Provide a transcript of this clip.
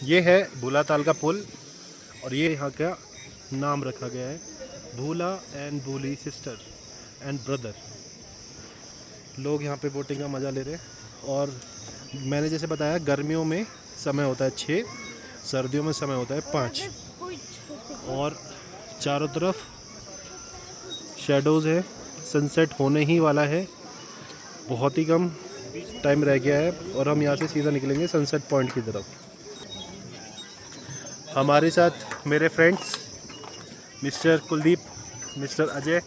ये है भूला ताल का पुल और ये यहाँ का नाम रखा गया है भूला एंड भूली सिस्टर एंड ब्रदर। लोग यहाँ पे बोटिंग का मज़ा ले रहे हैं। और मैंने जैसे बताया गर्मियों में समय होता है 6, सर्दियों में समय होता है 5 और चारों तरफ शेडोज़ है। सनसेट होने ही वाला है, बहुत ही कम टाइम रह गया है और हम यहाँ से सीधा निकलेंगे सनसेट पॉइंट की तरफ। हमारे साथ मेरे friends mister Kuldeep, mister Ajay